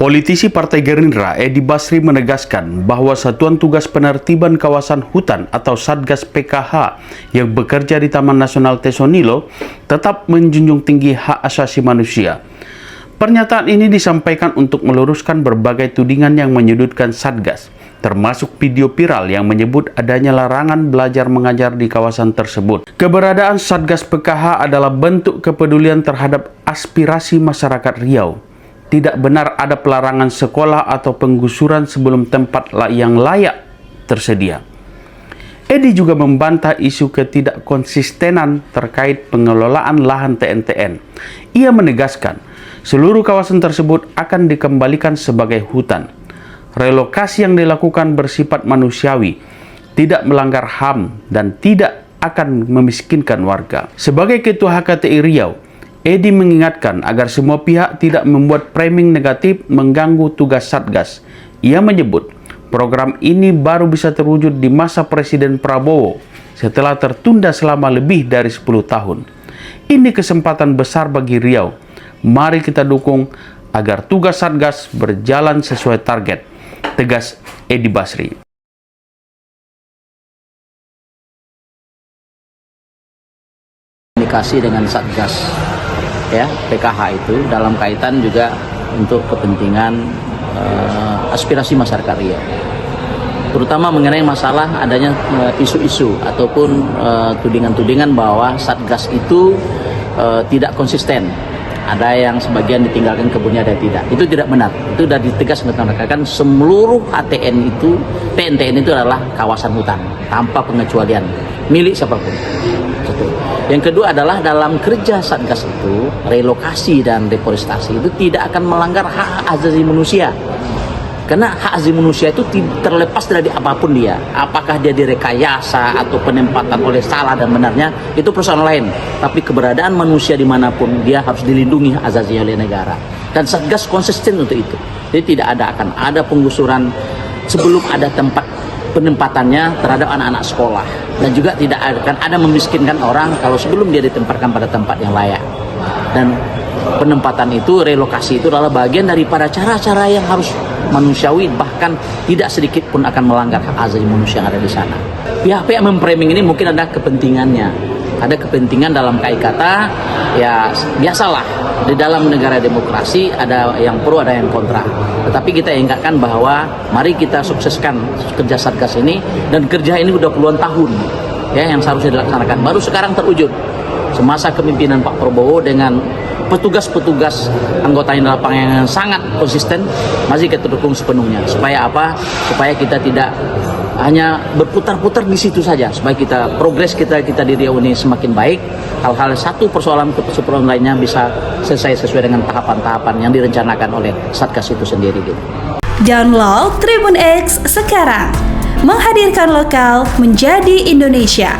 Politisi Partai Gerindra Edi Basri menegaskan bahwa Satuan Tugas Penertiban Kawasan Hutan atau Satgas PKH yang bekerja di Taman Nasional Tesonilo tetap menjunjung tinggi hak asasi manusia. Pernyataan ini disampaikan untuk meluruskan berbagai tudingan yang menyudutkan Satgas, termasuk video viral yang menyebut adanya larangan belajar mengajar di kawasan tersebut. Keberadaan Satgas PKH adalah bentuk kepedulian terhadap aspirasi masyarakat Riau. Tidak benar ada pelarangan sekolah atau penggusuran sebelum tempat yang layak tersedia. Edi juga membantah isu ketidakkonsistenan terkait pengelolaan lahan TNTN. Ia menegaskan, seluruh kawasan tersebut akan dikembalikan sebagai hutan. Relokasi yang dilakukan bersifat manusiawi, tidak melanggar HAM, dan tidak akan memiskinkan warga. Sebagai Ketua HKTI Riau, Edi mengingatkan agar semua pihak tidak membuat framing negatif mengganggu tugas Satgas. Ia menyebut program ini baru bisa terwujud di masa Presiden Prabowo setelah tertunda selama lebih dari 10 tahun. Ini kesempatan besar bagi Riau. Mari kita dukung agar tugas Satgas berjalan sesuai target, tegas Edi Basri. Komunikasi dengan Satgas ya PKH itu dalam kaitan juga untuk kepentingan aspirasi masyarakat Riau, terutama mengenai masalah adanya isu-isu ataupun tudingan-tudingan bahwa Satgas itu tidak konsisten. Ada yang sebagian ditinggalkan kebunnya, ada yang tidak. Itu tidak benar. Itu sudah ditegas menekankan seluruh TNTN itu adalah kawasan hutan tanpa pengecualian milik siapapun. Satu. Yang kedua adalah dalam kerja Satgas itu, relokasi dan deforestasi itu tidak akan melanggar hak asasi manusia. Karena hak asasi manusia itu terlepas dari apapun dia. Apakah dia direkayasa atau penempatan oleh salah dan benarnya, itu persoalan lain. Tapi keberadaan manusia dimanapun, dia harus dilindungi hak asasi oleh negara. Dan Satgas konsisten untuk itu. Jadi tidak akan ada penggusuran sebelum ada tempat penempatannya terhadap anak-anak sekolah. Dan juga tidak akan ada memiskinkan orang kalau sebelum dia ditempatkan pada tempat yang layak. Dan penempatan itu, relokasi itu adalah bagian daripada cara-cara yang harus manusiawi, bahkan tidak sedikit pun akan melanggar hak asasi manusia yang ada di sana. Pihak-pihak memframing ini mungkin ada kepentingannya. Ada kepentingan dalam kait kata, ya biasalah di dalam negara demokrasi ada yang pro, ada yang kontra. Tetapi kita ingatkan bahwa mari kita sukseskan kerja Satgas ini, dan kerja ini udah puluhan tahun ya yang seharusnya dilaksanakan. Baru sekarang terwujud semasa kepemimpinan Pak Prabowo dengan petugas-petugas anggota yang lapangan yang sangat konsisten. Masih kita dukung sepenuhnya. Supaya apa? Supaya kita tidak hanya berputar-putar di situ saja, supaya kita progres kita di Riau ini semakin baik. Hal-hal satu persoalan ke persoalan lainnya bisa selesai sesuai dengan tahapan-tahapan yang direncanakan oleh Satgas itu sendiri. Download Tribun X sekarang, menghadirkan lokal menjadi Indonesia.